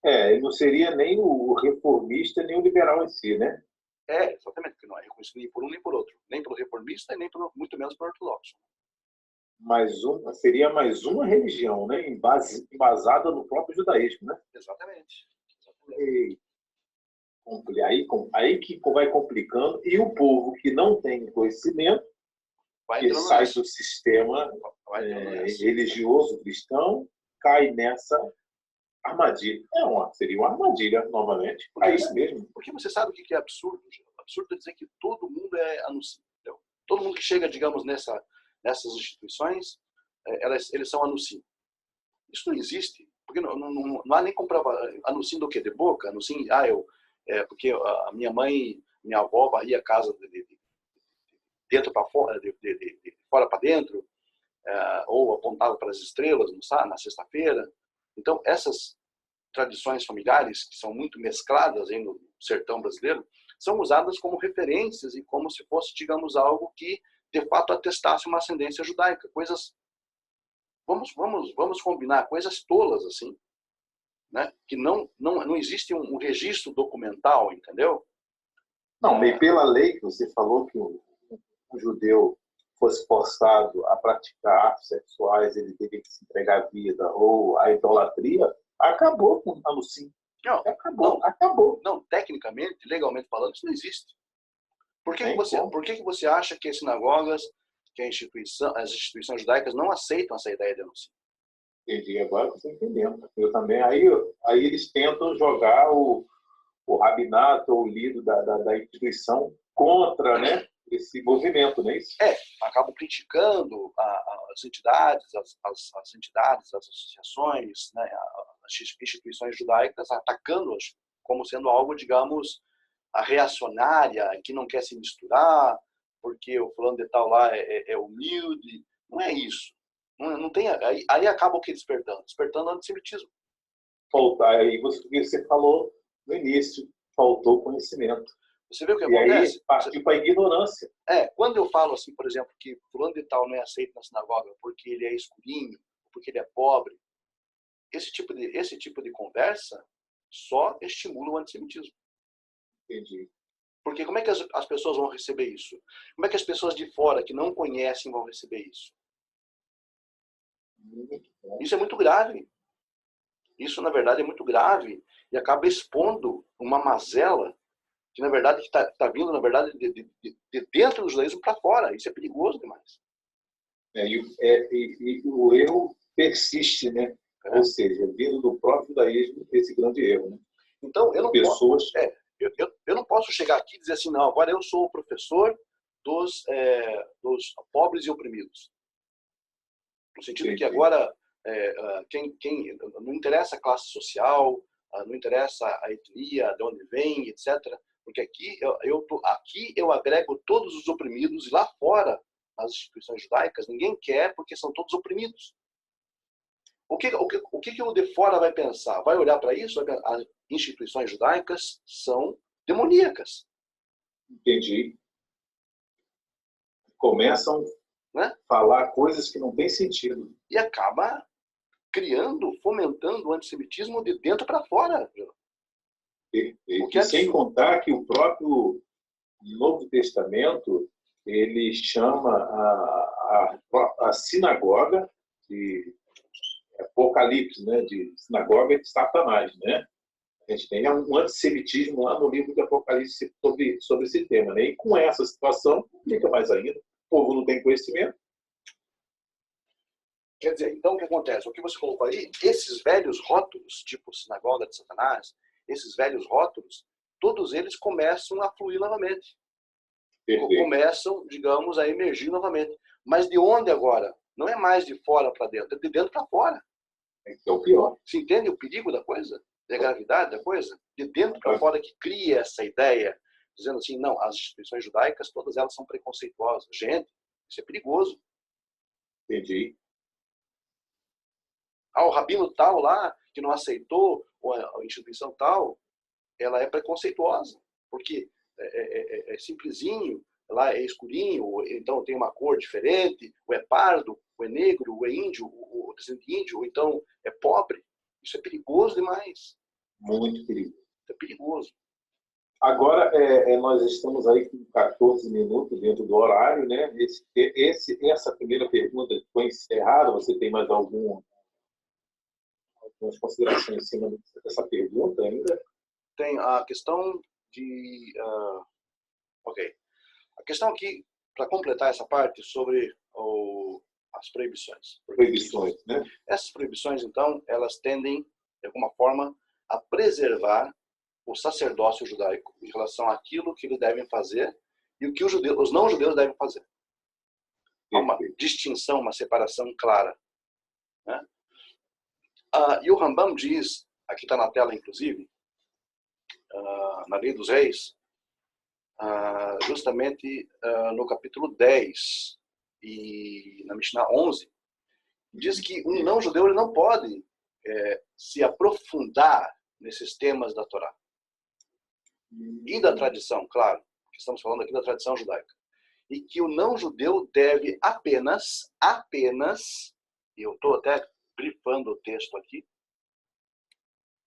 E não seria nem o reformista, nem o liberal em si, né? Exatamente, porque não é reconhecido nem por um nem por outro. Nem pelo reformista e nem muito menos pelo ortodoxo. Seria mais uma religião, né? Embasada no próprio judaísmo, né? Exatamente. Aí que vai complicando. E o povo que não tem conhecimento, que sai do sistema religioso cristão, cai nessa armadilha. Seria uma armadilha, novamente. É isso mesmo. Porque você sabe o que é absurdo? Absurdo é dizer que todo mundo é anunciante. Todo mundo que chega, digamos, nessas instituições, eles são anunciantes. Isso não existe. Porque não há nem comprovar. Anunciante do quê? De boca? Anunciante, porque a minha mãe, minha avó varria a casa de dentro para fora, de fora para dentro, ou apontava para as estrelas na sexta-feira. Então, essas tradições familiares, que são muito mescladas aí no sertão brasileiro, são usadas como referências e como se fosse, digamos, algo que de fato atestasse uma ascendência judaica. Coisas, vamos combinar, coisas tolas assim, né? Que não existe um registro documental, entendeu? Não, bem, pela lei que você falou que o judeu fosse forçado a praticar atos sexuais, ele teria que se entregar à vida ou à idolatria, acabou com a Lucim. Acabou. Não, tecnicamente, legalmente falando, isso não existe. Por que você acha que as sinagogas, que as instituições judaicas não aceitam essa ideia de Lucim? Entendi, agora você entendendo. Eu também. Aí eles tentam jogar o rabinato ou o líder da instituição contra, né, esse movimento, não é isso? Acabam criticando as entidades, as entidades, as associações, né, as instituições judaicas, atacando-as como sendo algo, digamos, a reacionária, que não quer se misturar, porque o fulano de tal lá é humilde. Não é isso. Não tem, aí acaba o que despertando o antissemitismo. Aí você falou no início, faltou conhecimento. Você vê o que acontece? E aí partiu para a ignorância. Quando eu falo assim, por exemplo, que fulano de tal não é aceito na sinagoga porque ele é escurinho, porque ele é pobre, esse tipo de conversa só estimula o antissemitismo. Entendi. Porque como é que as pessoas vão receber isso? Como é que as pessoas de fora que não conhecem vão receber isso? Isso é muito grave. Isso, na verdade, é muito grave e acaba expondo uma mazela que, na verdade, está vindo, na verdade, de dentro do judaísmo para fora. Isso é perigoso demais. E o erro persiste, né? Ou seja, vindo do próprio judaísmo, esse grande erro, né? Então, eu não posso chegar aqui e dizer assim, não, agora eu sou o professor dos pobres e oprimidos. No sentido que agora, não interessa a classe social, não interessa a etnia, de onde vem, etc. Porque aqui eu agrego todos os oprimidos e lá fora, nas instituições judaicas, ninguém quer porque são todos oprimidos. O que o de fora vai pensar? Vai olhar para isso? As instituições judaicas são demoníacas. Entendi. Começam a falar coisas que não têm sentido. E acaba fomentando o antissemitismo de dentro para fora. E sem contar que o próprio Novo Testamento, ele chama a sinagoga de Apocalipse, né, de sinagoga de Satanás, né? A gente tem um antissemitismo lá no livro de Apocalipse sobre esse tema, né? E com essa situação, complica mais ainda. O povo não tem conhecimento. Quer dizer, então o que acontece? O que você colocou aí, esses velhos rótulos, tipo sinagoga de Satanás, esses velhos rótulos, todos eles começam a fluir novamente. Perfeito. Começam, digamos, a emergir novamente. Mas de onde agora? Não é mais de fora para dentro, é de dentro para fora. É o pior. Você entende o perigo da coisa? A gravidade da coisa? De dentro para fora que cria essa ideia, dizendo assim, não, as instituições judaicas, todas elas são preconceituosas. Gente, isso é perigoso. Entendi. O rabino tal lá, que não aceitou a instituição tal, ela é preconceituosa, porque é simplesinho, lá é escurinho, ou então tem uma cor diferente, ou é pardo, ou é negro, ou é índio, ou descendente índio, ou então é pobre. Isso é perigoso demais. Muito perigoso. É perigoso. Agora, nós estamos aí com 14 minutos dentro do horário, né? Essa primeira pergunta foi encerrada. Você tem mais algumas considerações em cima dessa pergunta ainda? Tem a questão de... ok. A questão aqui, para completar essa parte, sobre as proibições. Proibições, né? Essas proibições, então, elas tendem, de alguma forma, a preservar o sacerdócio judaico em relação àquilo que eles devem fazer e o que os não-judeus devem fazer. Há uma distinção, uma separação clara. Né? E o Rambam diz, aqui está na tela, inclusive, na Lei dos Reis, justamente no capítulo 10 e na Mishnah 11, diz que um não-judeu ele não pode se aprofundar nesses temas da Torá. e da tradição, claro, que estamos falando aqui da tradição judaica, e que o não-judeu deve apenas, e eu estou até grifando o texto aqui,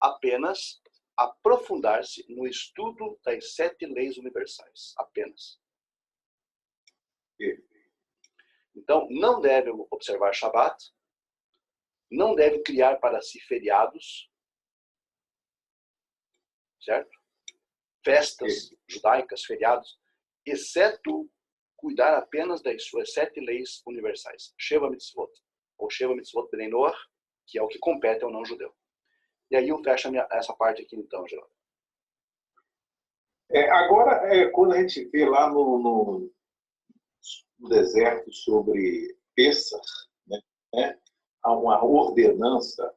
apenas aprofundar-se no estudo das 7 leis universais, apenas. Então, não deve observar Shabat, não deve criar para si feriados, certo? Festas judaicas, feriados, exceto cuidar apenas das suas 7 leis universais. Sheva Mitzvot, ou Sheva Mitzvot Bnei Noach, que é o que compete ao não-judeu. E aí eu fecho essa parte aqui então, Geraldo. Agora, quando a gente vê lá no deserto sobre Pêssar, né, há uma ordenança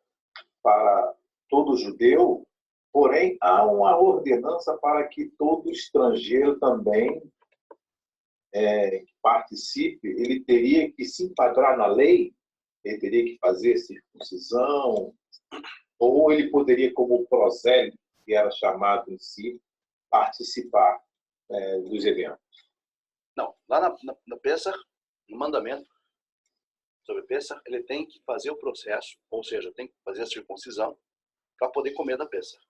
para todo judeu, porém há uma ordenança para que todo estrangeiro também participe. Ele teria que se enquadrar na lei, ele teria que fazer circuncisão, ou ele poderia, como prosélito, que era chamado em si, participar dos eventos. Não, lá na Pêssar, no mandamento sobre Pêssar, ele tem que fazer o processo, ou seja, tem que fazer a circuncisão para poder comer da Pêssar.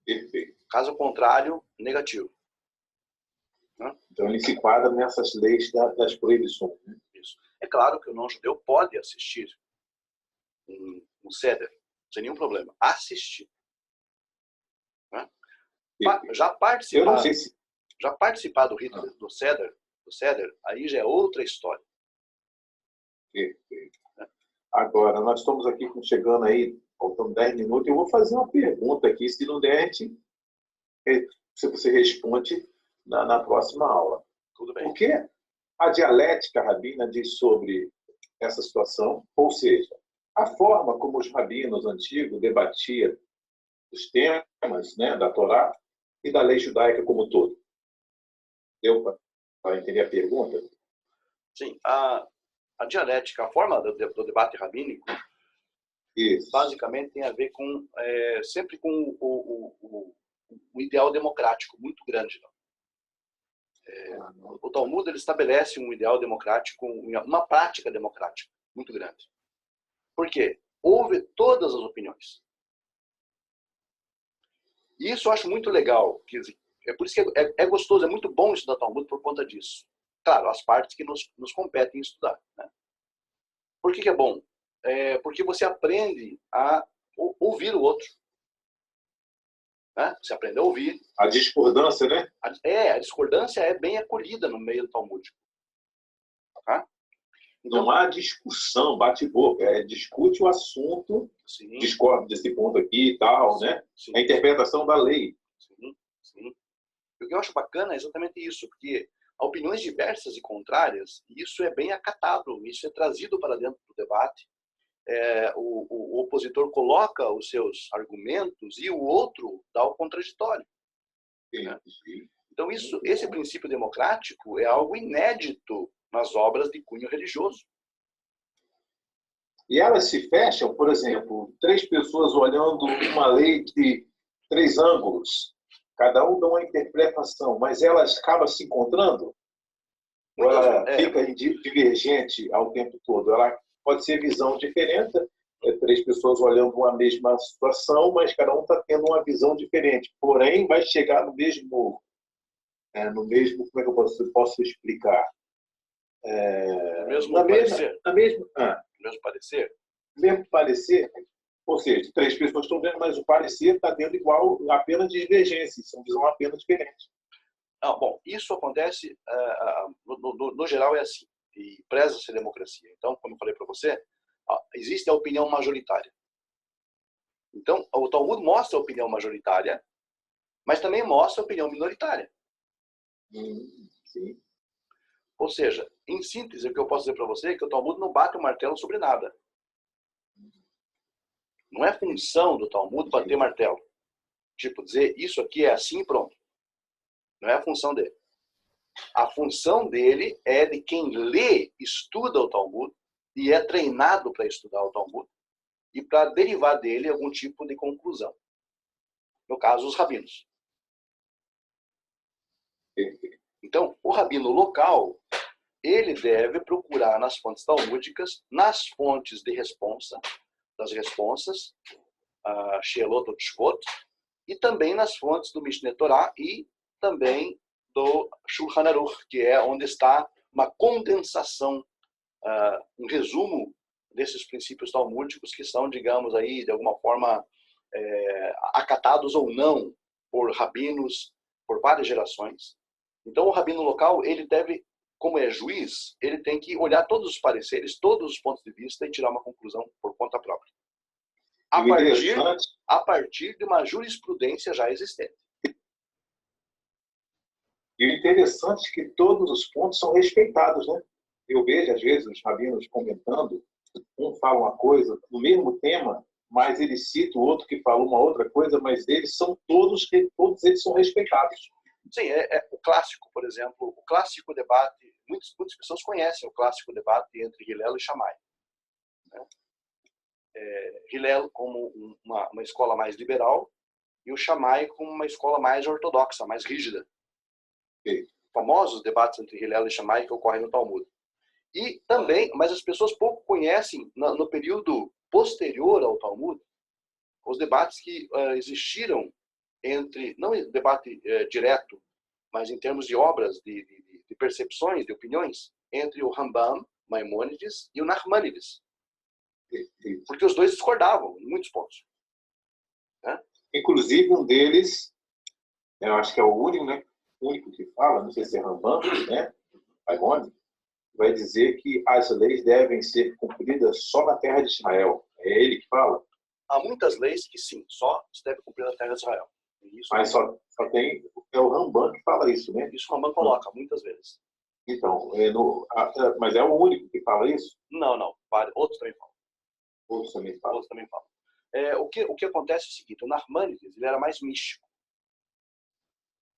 Perfeito. Caso contrário, negativo. Né? Então ele se enquadra nessas leis das proibições. Né? Isso. É claro que o não-judeu pode assistir um Seder, sem nenhum problema. Assistir. Né? Já participar, eu não sei se... já participar do rito do Seder, aí já é outra história. Perfeito. Agora, nós estamos aqui chegando aí, faltando 10 minutos, eu vou fazer uma pergunta aqui, se não der, se você responde na próxima aula. Tudo bem. O que a dialética rabina diz sobre essa situação? Ou seja, a forma como os rabinos antigos debatiam os temas, né, da Torá e da lei judaica como um todo. Deu para entender a pergunta? Sim. A dialética, a forma do debate rabínico, isso, basicamente tem a ver com sempre com o ideal democrático muito grande. O Talmud ele estabelece um ideal democrático, uma prática democrática muito grande. Por quê? Houve todas as opiniões. E isso eu acho muito legal. É por isso que é gostoso, é muito bom estudar Talmud por conta disso. Claro, as partes que nos competem estudar. Né? Por que é bom? Porque você aprende a ouvir o outro. Né? Você aprende a ouvir. A discordância, né? A discordância é bem acolhida no meio do Talmud. Tá? Então, não há discussão, bate-boca. Discute o assunto, sim, discorda desse ponto aqui e tal, sim, né? Sim. A interpretação da lei. Sim. O que eu acho bacana é exatamente isso, porque há opiniões diversas e contrárias, e isso é bem acatado, isso é trazido para dentro do debate. O opositor coloca os seus argumentos e o outro dá o contraditório. Sim, né? sim. Então, esse princípio democrático é algo inédito nas obras de cunho religioso. E elas se fecham, por exemplo, 3 pessoas olhando uma lei de 3 ângulos, cada um dá uma interpretação, mas elas acabam se encontrando? Ou ela fica divergente ao tempo todo? Ela pode ser visão diferente, 3 pessoas olhando uma mesma situação, mas cada um está tendo uma visão diferente. Porém, vai chegar no mesmo, como é que eu posso explicar? Mesmo parecer. Mesmo parecer? Mesmo parecer, ou seja, 3 pessoas estão vendo, mas o parecer está dentro igual, apenas divergência, são visões apenas diferentes. Bom, isso acontece, no geral é assim, e preza-se a democracia. Então, como eu falei para você, existe a opinião majoritária. Então, o Talmud mostra a opinião majoritária, mas também mostra a opinião minoritária. Sim. Ou seja, em síntese, o que eu posso dizer para você é que o Talmud não bate o martelo sobre nada. Não é função do Talmud bater martelo. Tipo, dizer isso aqui é assim e pronto. Não é a função dele. A função dele é de quem lê, estuda o Talmud e é treinado para estudar o Talmud e para derivar dele algum tipo de conclusão. No caso, os rabinos. Então, o rabino local, ele deve procurar nas fontes talmúdicas, nas fontes de responsa, das responsas, Sheelot ou Tshuvot, e também nas fontes do Mishneh Torah e também do Shulchan Aruch, que é onde está uma condensação, um resumo desses princípios talmúdicos que são, digamos aí, de alguma forma acatados ou não por rabinos por várias gerações. Então, o rabino local, ele deve, como é juiz, ele tem que olhar todos os pareceres, todos os pontos de vista e tirar uma conclusão por conta própria. A partir de uma jurisprudência já existente. E o interessante é que todos os pontos são respeitados, né? Eu vejo, às vezes, os rabinos comentando, um fala uma coisa no mesmo tema, mas ele cita o outro que falou uma outra coisa, mas eles são todos eles são respeitados. Sim, o clássico, por exemplo, o clássico debate, muitas pessoas conhecem o clássico debate entre Hillel e Shammai. Né? Hillel como uma escola mais liberal e o Shammai como uma escola mais ortodoxa, mais rígida. Sim. Famosos debates entre Hillel e Shammai que ocorrem no Talmud. E também, mas as pessoas pouco conhecem, no período posterior ao Talmud, os debates que existiram entre, não debate direto, mas em termos de obras, de percepções, de opiniões, entre o Rambam, Maimônides e o Nachmanides. Porque os dois discordavam em muitos pontos. Né? Inclusive, um deles, eu acho que é o único, né? O único que fala, não sei se é Rambam, né? Maimônides, vai dizer que as leis devem ser cumpridas só na terra de Israel. É ele que fala? Há muitas leis que sim, só se deve cumprir na terra de Israel. Isso mas só tem o Rambam que fala isso, né? Isso o Rambam coloca muitas vezes. Então, mas é o único que fala isso? Não. Outros também falam. Outros também falam. O que acontece é o seguinte, o Nachmanides, ele era mais místico.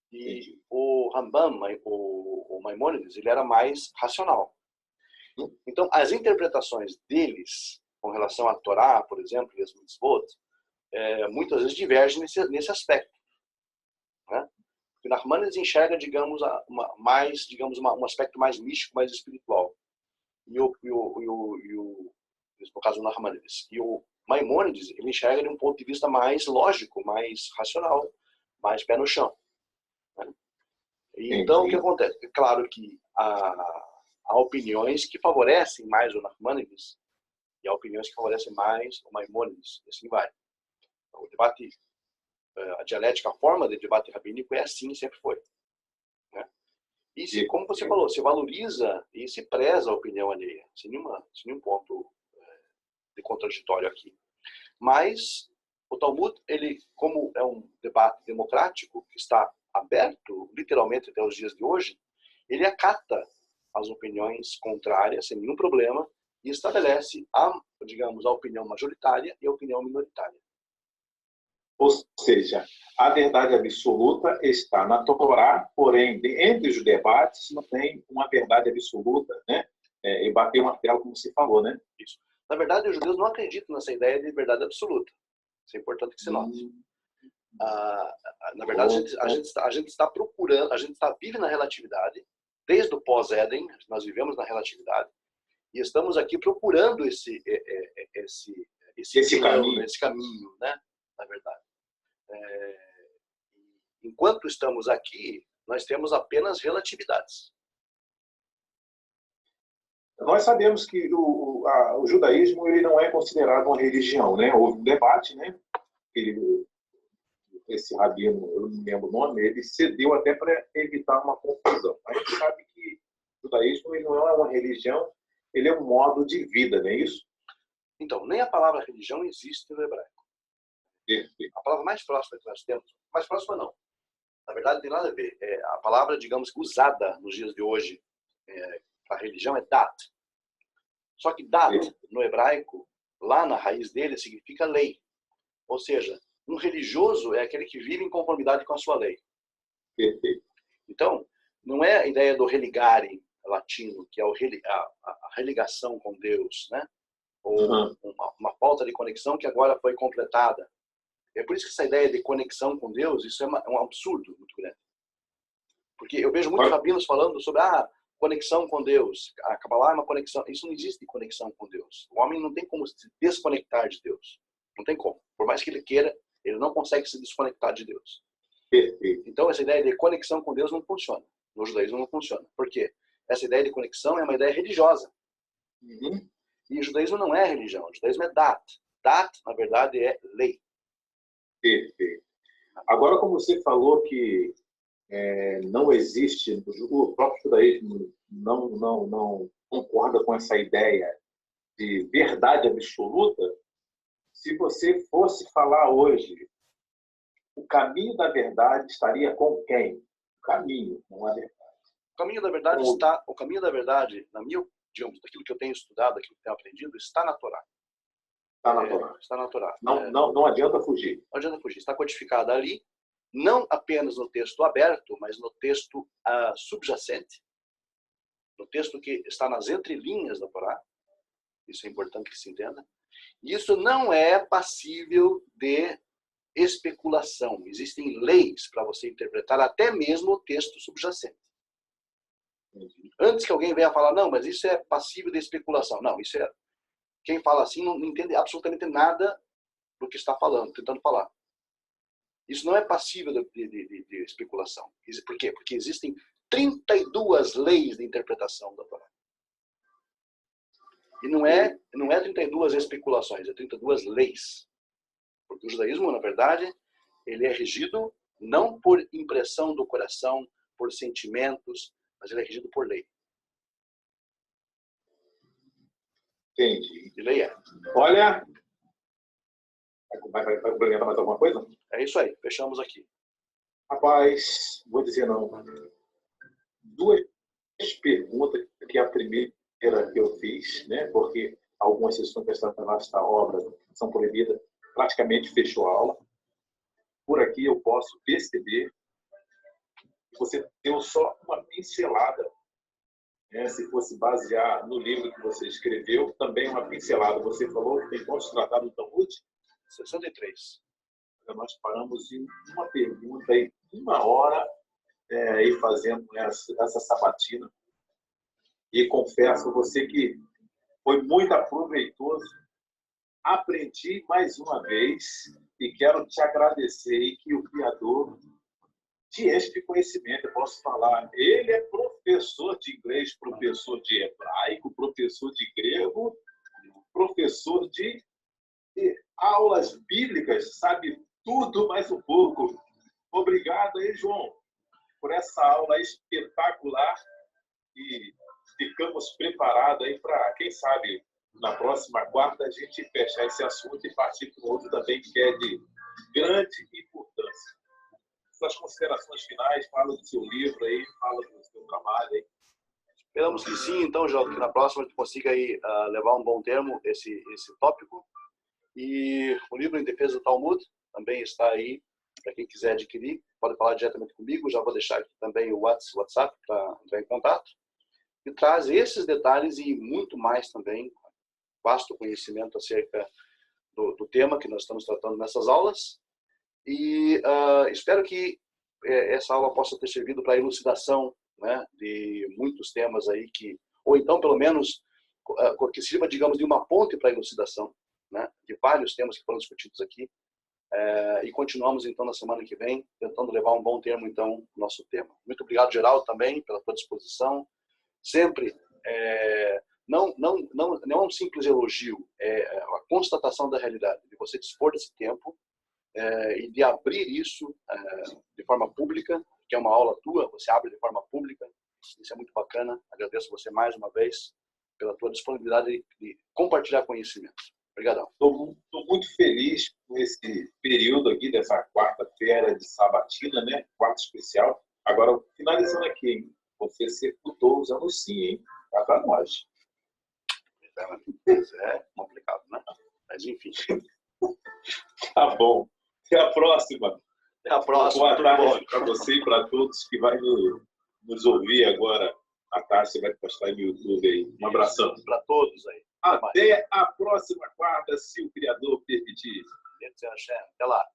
E entendi. O Rambam, o Maimônides, ele era mais racional. Então, as interpretações deles com relação à Torá, por exemplo, e as mitzvot, muitas vezes divergem nesse aspecto. Né? O Nachmanides enxerga, digamos, um aspecto mais místico, mais espiritual. No caso do Nachmanides. E o Maimônides, ele enxerga de um ponto de vista mais lógico, mais racional, mais pé no chão. Né? Então, o que acontece? É claro que há opiniões que favorecem mais o Nachmanides e há opiniões que favorecem mais o Maimônides. E assim vai. O debate, a dialética, a forma de debate rabínico é assim, sempre foi. Né? E, como você falou, se valoriza e se preza a opinião alheia, sem nenhum ponto de contraditório aqui. Mas o Talmud, ele, como é um debate democrático que está aberto, literalmente até os dias de hoje, ele acata as opiniões contrárias sem nenhum problema e estabelece a opinião majoritária e a opinião minoritária. Ou seja, a verdade absoluta está na Torá, porém, entre os debates não tem uma verdade absoluta, né? E bater o martelo, como você falou, né? Isso. Na verdade, os judeus não acreditam nessa ideia de verdade absoluta. Isso é importante que se note. Na verdade, a gente está procurando, a gente vive na relatividade, desde o pós-Éden, nós vivemos na relatividade, e estamos aqui procurando esse caminho, né? Na verdade. Enquanto estamos aqui, nós temos apenas relatividades. Nós sabemos que o judaísmo ele não é considerado uma religião, né? Houve um debate, né? Esse rabino, eu não lembro o nome, ele cedeu até para evitar uma confusão. A gente sabe que o judaísmo ele não é uma religião, ele é um modo de vida, não é isso? Então, nem a palavra religião existe no hebraico. A palavra mais próxima que nós temos, mais próxima não, na verdade não tem nada a ver. A palavra, digamos, usada nos dias de hoje para religião é dat. Só que dat, no hebraico, lá na raiz dele, significa lei. Ou seja, um religioso é aquele que vive em conformidade com a sua lei. Então, não é a ideia do religare latino, que é a religação com Deus, né? Ou uma falta de conexão que agora foi completada. É por isso que essa ideia de conexão com Deus, isso é um absurdo muito grande. Porque eu vejo muitos rabinos falando sobre conexão com Deus. A Kabbalah é uma conexão. Isso não existe conexão com Deus. O homem não tem como se desconectar de Deus. Não tem como. Por mais que ele queira, ele não consegue se desconectar de Deus. Então, essa ideia de conexão com Deus não funciona. No judaísmo não funciona. Por quê? Essa ideia de conexão é uma ideia religiosa. Uhum. E o judaísmo não é religião. O judaísmo é dat. Dat, na verdade, é lei. Perfeito. Agora, como você falou que não existe, o próprio judaísmo não concorda com essa ideia de verdade absoluta, se você fosse falar hoje, o caminho da verdade estaria com quem? O caminho, não a verdade. O caminho da verdade o caminho da verdade, digamos, daquilo que eu tenho estudado, daquilo que eu tenho aprendido, está na Torá. Está na Torá. Está na Torá. Não adianta fugir. Não adianta fugir. Está codificada ali, não apenas no texto aberto, mas no texto subjacente, no texto que está nas entrelinhas da Torá. Isso é importante que se entenda. Isso não é passível de especulação. Existem leis para você interpretar até mesmo o texto subjacente. Antes que alguém venha falar, não, mas isso é passível de especulação. Não, isso é... Quem fala assim não entende absolutamente nada do que está falando, tentando falar. Isso não é passível de especulação. Por quê? Porque existem 32 leis de interpretação da Torá. E não é 32 especulações, é 32 leis. Porque o judaísmo, na verdade, ele é regido não por impressão do coração, por sentimentos, mas ele é regido por lei. Entendi. E lei é. Olha, vai complementar mais alguma coisa? É isso aí, fechamos aqui. Rapaz, vou dizer não. Duas perguntas, que a primeira que eu fiz, né? Porque algumas sessões desta vasta obra são proibidas, praticamente fechou a aula. Por aqui eu posso perceber que você deu só uma pincelada, né? Se fosse basear no livro que você escreveu, também uma pincelada. Você falou que tem quantos tratados do Talmud? 63. Nós paramos em uma pergunta e 1 hora e fazendo essa sabatina. E confesso a você que foi muito proveitoso. Aprendi mais uma vez e quero te agradecer e que o Criador te enche de conhecimento. Eu posso falar, ele é professor de inglês, professor de hebraico, professor de grego, professor de aulas bíblicas, sabe tudo mais um pouco. Obrigado aí, João, por essa aula espetacular e ficamos preparados aí para, quem sabe, na próxima quarta a gente fechar esse assunto e partir para o outro também que é de grande importância. Suas considerações finais, fala do seu livro aí, fala do seu trabalho aí. Esperamos que sim, então, João, que na próxima a gente consiga aí, levar um bom termo esse tópico. E o livro Em Defesa do Talmud também está aí para quem quiser adquirir. Pode falar diretamente comigo, já vou deixar aqui também o WhatsApp para entrar em contato. E traz esses detalhes e muito mais também, vasto conhecimento acerca do tema que nós estamos tratando nessas aulas. E espero que essa aula possa ter servido para a elucidação, né, de muitos temas aí ou então pelo menos que sirva, digamos, de uma ponte para a elucidação, né, de vários temas que foram discutidos aqui. E continuamos então na semana que vem tentando levar um bom termo então no nosso tema. Muito obrigado, Geraldo, também pela tua disposição. Sempre não é um simples elogio, é a constatação da realidade, de você dispor desse tempo e de abrir isso de forma pública, que é uma aula tua, você abre de forma pública. Isso é muito bacana. Agradeço você mais uma vez pela tua disponibilidade de compartilhar conhecimento. Obrigadão. Estou muito feliz com esse período aqui dessa quarta-feira de sabatina, né? Quarta especial. Agora, finalizando aqui, hein? Você sepultou os anos sim, hein? Tá para nós. É complicado, né? Mas enfim. Tá bom. Até a próxima. Até a próxima. Boa tarde para você e para todos que vai nos ouvir agora à tarde. Você vai postar no YouTube aí. Um abração. Para todos aí. Até a próxima quarta, se o Criador permitir. Até lá.